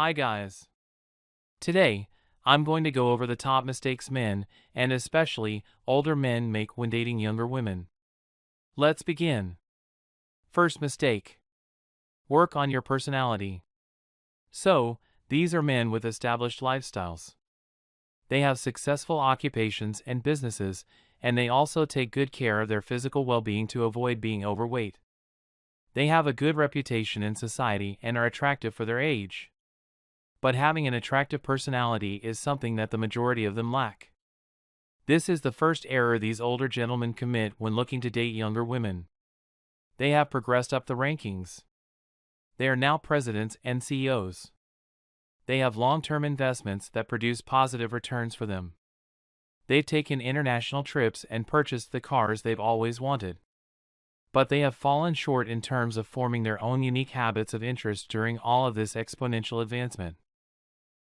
Hi guys. Today, I'm going to go over the top mistakes men, and especially older men, make when dating younger women. Let's begin. First mistake. Work on your personality. So, these are men with established lifestyles. They have successful occupations and businesses, and they also take good care of their physical well-being to avoid being overweight. They have a good reputation in society and are attractive for their age. But having an attractive personality is something that the majority of them lack. This is the first error these older gentlemen commit when looking to date younger women. They have progressed up the rankings. They are now presidents and CEOs. They have long-term investments that produce positive returns for them. They've taken international trips and purchased the cars they've always wanted. But they have fallen short in terms of forming their own unique habits of interest during all of this exponential advancement.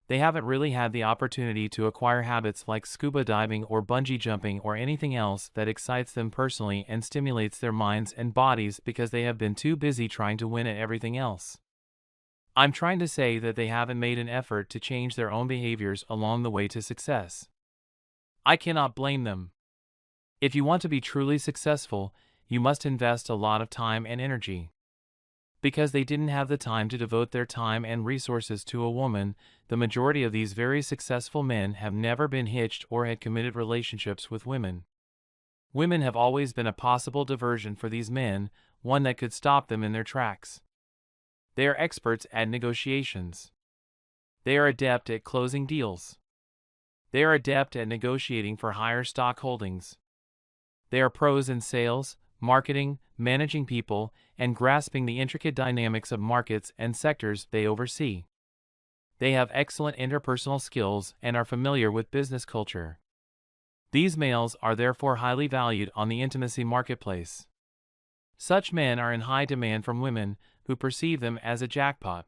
They haven't really had the opportunity to acquire habits like scuba diving or bungee jumping or anything else that excites them personally and stimulates their minds and bodies because they have been too busy trying to win at everything else. I'm trying to say that they haven't made an effort to change their own behaviors along the way to success. I cannot blame them. If you want to be truly successful, you must invest a lot of time and energy. Because they didn't have the time to devote their time and resources to a woman, the majority of these very successful men have never been hitched or had committed relationships with women. Women have always been a possible diversion for these men, one that could stop them in their tracks. They are experts at negotiations. They are adept at closing deals. They are adept at negotiating for higher stock holdings. They are pros in sales, marketing, managing people, and grasping the intricate dynamics of markets and sectors they oversee. They have excellent interpersonal skills and are familiar with business culture. These males are therefore highly valued on the intimacy marketplace. Such men are in high demand from women who perceive them as a jackpot.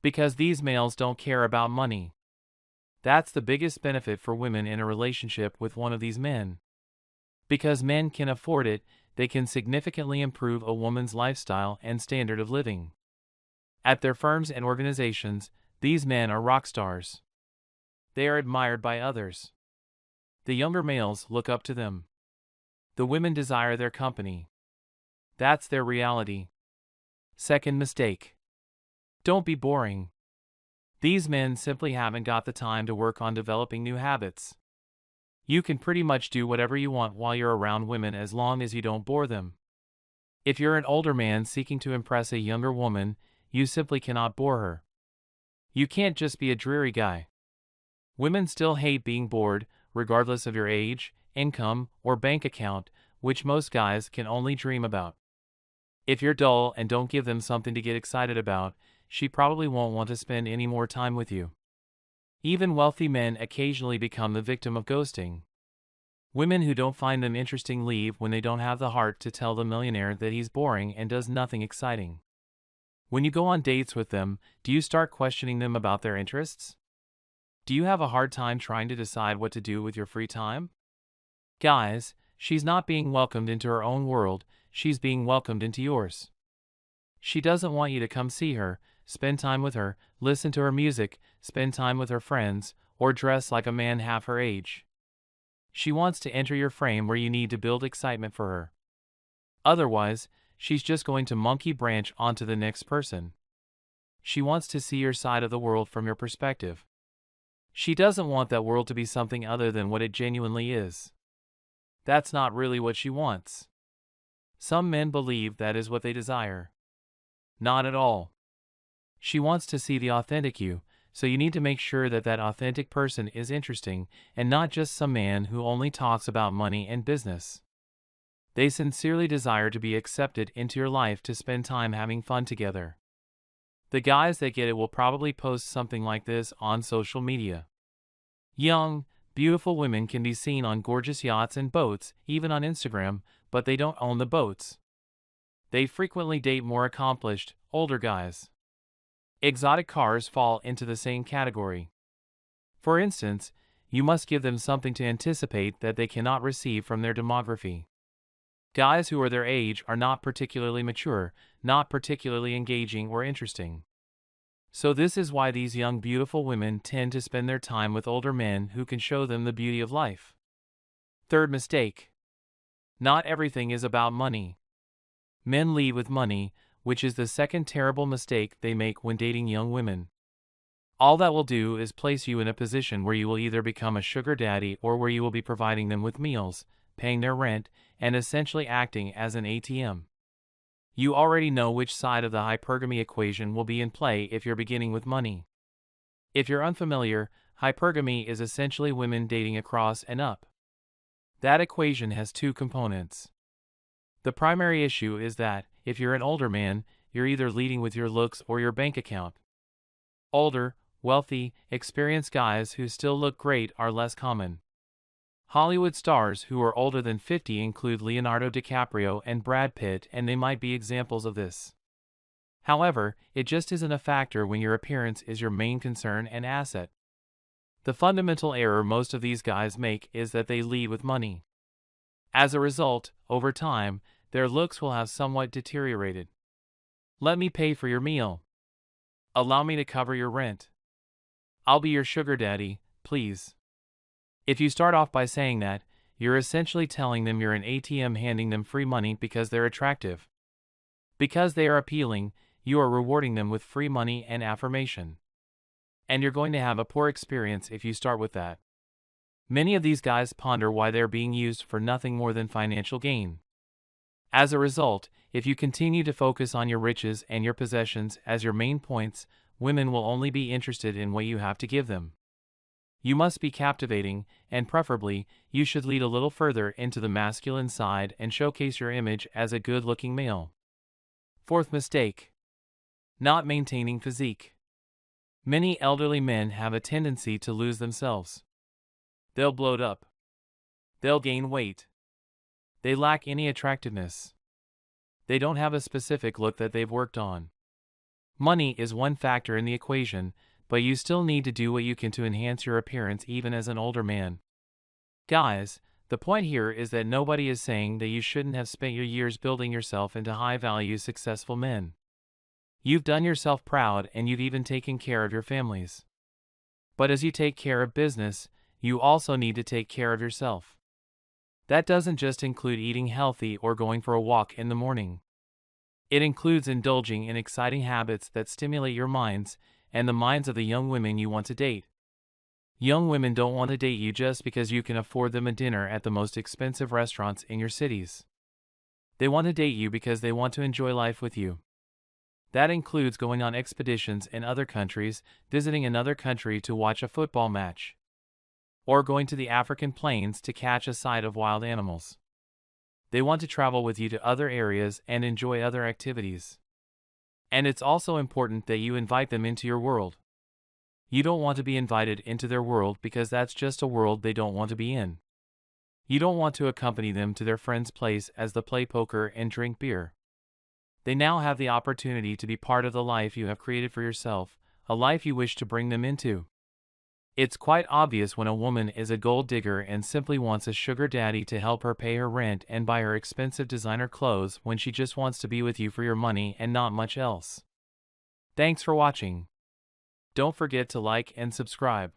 Because these males don't care about money. That's the biggest benefit for women in a relationship with one of these men. Because men can afford it, they can significantly improve a woman's lifestyle and standard of living. At their firms and organizations, these men are rock stars. They are admired by others. The younger males look up to them. The women desire their company. That's their reality. Second mistake. Don't be boring. These men simply haven't got the time to work on developing new habits. You can pretty much do whatever you want while you're around women as long as you don't bore them. If you're an older man seeking to impress a younger woman, you simply cannot bore her. You can't just be a dreary guy. Women still hate being bored, regardless of your age, income, or bank account, which most guys can only dream about. If you're dull and don't give them something to get excited about, she probably won't want to spend any more time with you. Even wealthy men occasionally become the victim of ghosting. Women who don't find them interesting leave when they don't have the heart to tell the millionaire that he's boring and does nothing exciting. When you go on dates with them, do you start questioning them about their interests? Do you have a hard time trying to decide what to do with your free time? Guys, she's not being welcomed into her own world, she's being welcomed into yours. She doesn't want you to come see her, spend time with her, listen to her music, spend time with her friends, or dress like a man half her age. She wants to enter your frame where you need to build excitement for her. Otherwise, she's just going to monkey branch onto the next person. She wants to see your side of the world from your perspective. She doesn't want that world to be something other than what it genuinely is. That's not really what she wants. Some men believe that is what they desire. Not at all. She wants to see the authentic you, so you need to make sure that that authentic person is interesting and not just some man who only talks about money and business. They sincerely desire to be accepted into your life to spend time having fun together. The guys that get it will probably post something like this on social media. Young, beautiful women can be seen on gorgeous yachts and boats, even on Instagram, but they don't own the boats. They frequently date more accomplished, older guys. Exotic cars fall into the same category. For instance, you must give them something to anticipate that they cannot receive from their demography. Guys who are their age are not particularly mature, not particularly engaging or interesting. So this is why these young beautiful women tend to spend their time with older men who can show them the beauty of life. Third mistake. Not everything is about money. Men lead with money, which is the second terrible mistake they make when dating young women. All that will do is place you in a position where you will either become a sugar daddy or where you will be providing them with meals, paying their rent, and essentially acting as an ATM. You already know which side of the hypergamy equation will be in play if you're beginning with money. If you're unfamiliar, hypergamy is essentially women dating across and up. That equation has two components. The primary issue is that, if you're an older man, you're either leading with your looks or your bank account. Older, wealthy, experienced guys who still look great are less common. Hollywood stars who are older than 50 include Leonardo DiCaprio and Brad Pitt, and they might be examples of this. However, it just isn't a factor when your appearance is your main concern and asset. The fundamental error most of these guys make is that they lead with money. As a result, over time, their looks will have somewhat deteriorated. Let me pay for your meal. Allow me to cover your rent. I'll be your sugar daddy, please. If you start off by saying that, you're essentially telling them you're an ATM handing them free money because they're attractive. Because they are appealing, you are rewarding them with free money and affirmation. And you're going to have a poor experience if you start with that. Many of these guys ponder why they're being used for nothing more than financial gain. As a result, if you continue to focus on your riches and your possessions as your main points, women will only be interested in what you have to give them. You must be captivating, and preferably, you should lead a little further into the masculine side and showcase your image as a good-looking male. Fourth mistake. Not maintaining physique. Many elderly men have a tendency to lose themselves. They'll bloat up. They'll gain weight. They lack any attractiveness. They don't have a specific look that they've worked on. Money is one factor in the equation, but you still need to do what you can to enhance your appearance even as an older man. Guys, the point here is that nobody is saying that you shouldn't have spent your years building yourself into high-value successful men. You've done yourself proud and you've even taken care of your families. But as you take care of business, you also need to take care of yourself. That doesn't just include eating healthy or going for a walk in the morning. It includes indulging in exciting habits that stimulate your minds and the minds of the young women you want to date. Young women don't want to date you just because you can afford them a dinner at the most expensive restaurants in your cities. They want to date you because they want to enjoy life with you. That includes going on expeditions in other countries, visiting another country to watch a football match, or going to the African plains to catch a sight of wild animals. They want to travel with you to other areas and enjoy other activities. And it's also important that you invite them into your world. You don't want to be invited into their world because that's just a world they don't want to be in. You don't want to accompany them to their friend's place as they play poker and drink beer. They now have the opportunity to be part of the life you have created for yourself, a life you wish to bring them into. It's quite obvious when a woman is a gold digger and simply wants a sugar daddy to help her pay her rent and buy her expensive designer clothes when she just wants to be with you for your money and not much else. Thanks for watching. Don't forget to like and subscribe.